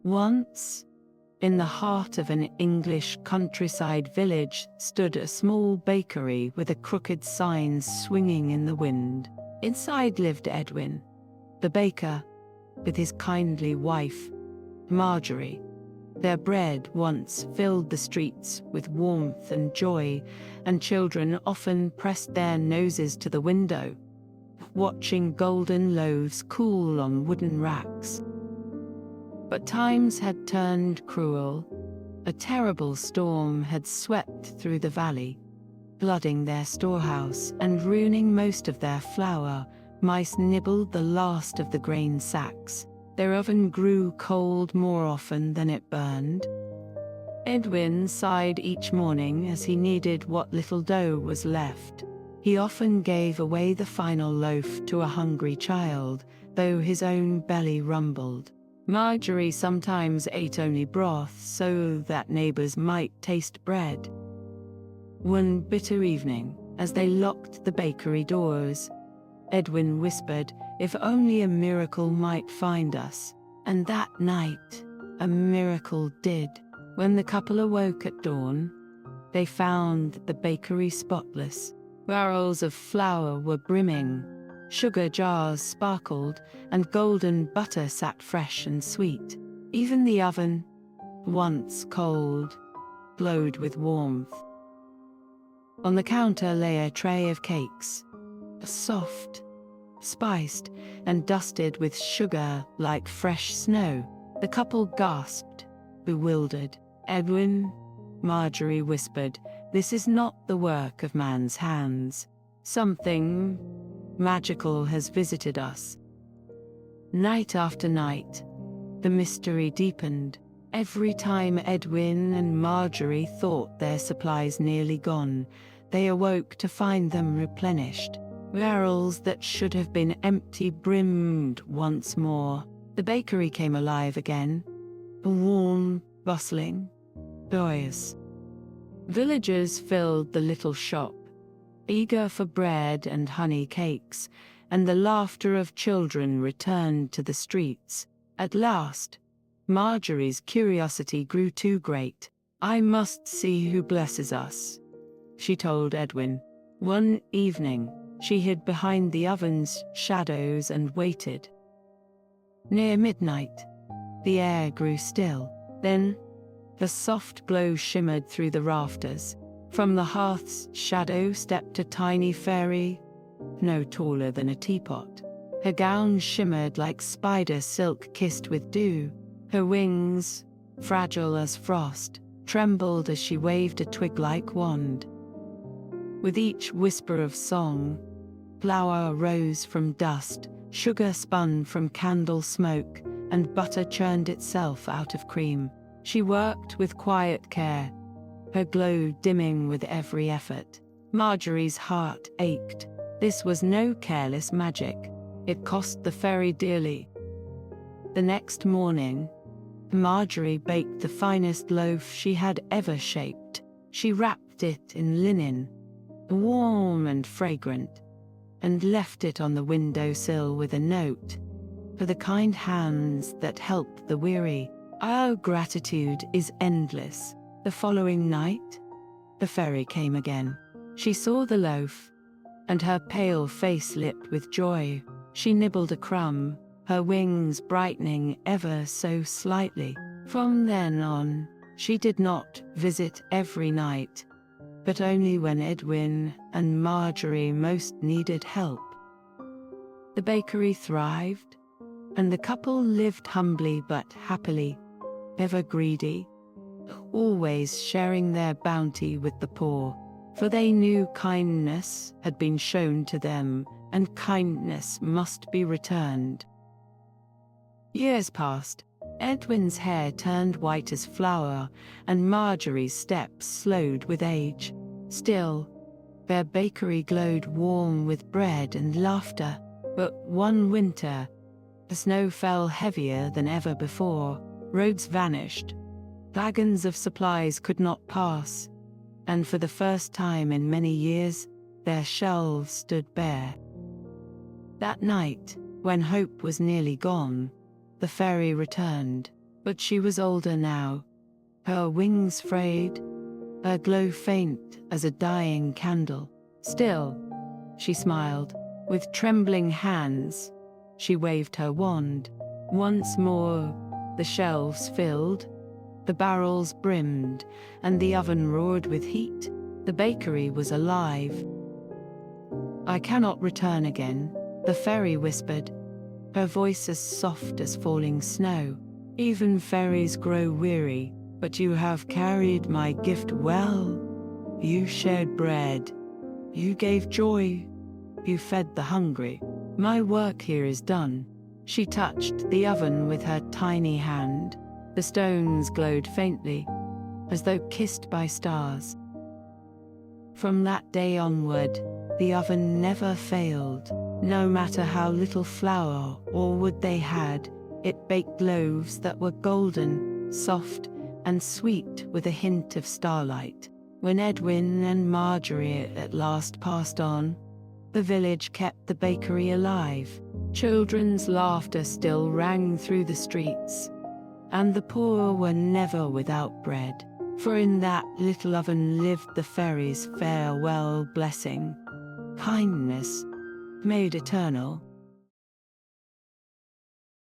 Once, in the heart of an English countryside village, stood a small bakery with a crooked sign swinging in the wind. Inside lived Edwin, the baker, with his kindly wife, Marjorie. Their bread once filled the streets with warmth and joy, and children often pressed their noses to the window, watching golden loaves cool on wooden racks. But times had turned cruel. A terrible storm had swept through the valley, flooding their storehouse and ruining most of their flour. Mice nibbled the last of the grain sacks. Their oven grew cold more often than it burned. Edwin sighed each morning as he kneaded what little dough was left. He often gave away the final loaf to a hungry child, though his own belly rumbled. Marjorie sometimes ate only broth so that neighbors might taste bread. One bitter evening, as they locked the bakery doors, Edwin whispered, "If only a miracle might find us." And that night, a miracle did. When the couple awoke at dawn, they found the bakery spotless. Barrels of flour were brimming, sugar jars sparkled, and golden butter sat fresh and sweet. Even the oven, once cold, glowed with warmth. On the counter lay a tray of cakes, soft, spiced, and dusted with sugar like fresh snow. The couple gasped, bewildered. "Edwin," Marjorie whispered, "this is not the work of man's hands. Something magical has visited us." Night after night, the mystery deepened. Every time Edwin and Marjorie thought their supplies nearly gone, they awoke to find them replenished. Barrels that should have been empty brimmed once more. The bakery came alive again, warm, bustling, joyous. Villagers filled the little shop, eager for bread and honey cakes, and the laughter of children returned to the streets. At last, Marjorie's curiosity grew too great. "I must see who blesses us," she told Edwin. One evening, she hid behind the oven's shadows and waited. Near midnight, the air grew still. Then, a soft glow shimmered through the rafters. From the hearth's shadow stepped a tiny fairy, no taller than a teapot. Her gown shimmered like spider silk kissed with dew. Her wings, fragile as frost, trembled as she waved a twig-like wand. With each whisper of song, flour rose from dust, sugar spun from candle smoke, and butter churned itself out of cream. She worked with quiet care, her glow dimming with every effort. Marjorie's heart ached. This was no careless magic. It cost the fairy dearly. The next morning, Marjorie baked the finest loaf she had ever shaped. She wrapped it in linen, warm and fragrant, and left it on the windowsill with a note. "For the kind hands that help the weary, our gratitude is endless." The following night, the fairy came again. She saw the loaf, and her pale face lit with joy. She nibbled a crumb, her wings brightening ever so slightly. From then on, she did not visit every night, but only when Edwin and Marjorie most needed help. The bakery thrived, and the couple lived humbly but happily, never greedy, always sharing their bounty with the poor, for they knew kindness had been shown to them, and kindness must be returned. Years passed. Edwin's hair turned white as flour, and Marjorie's steps slowed with age. Still, their bakery glowed warm with bread and laughter. But one winter, the snow fell heavier than ever before. Roads vanished. Wagons of supplies could not pass, and for the first time in many years, their shelves stood bare. That night, when hope was nearly gone, the fairy returned. But she was older now, her wings frayed, her glow faint as a dying candle. Still, she smiled. With trembling hands, she waved her wand. Once more, the shelves filled, the barrels brimmed, and the oven roared with heat. The bakery was alive. "I cannot return again," the fairy whispered, her voice as soft as falling snow. "Even fairies grow weary, but you have carried my gift well. You shared bread, you gave joy, you fed the hungry. My work here is done." She touched the oven with her tiny hand. The stones glowed faintly, as though kissed by stars. From that day onward, the oven never failed. No matter how little flour or wood they had, it baked loaves that were golden, soft, and sweet with a hint of starlight. When Edwin and Marjorie at last passed on, the village kept the bakery alive. Children's laughter still rang through the streets, and the poor were never without bread. For in that little oven lived the fairy's farewell blessing, kindness made eternal.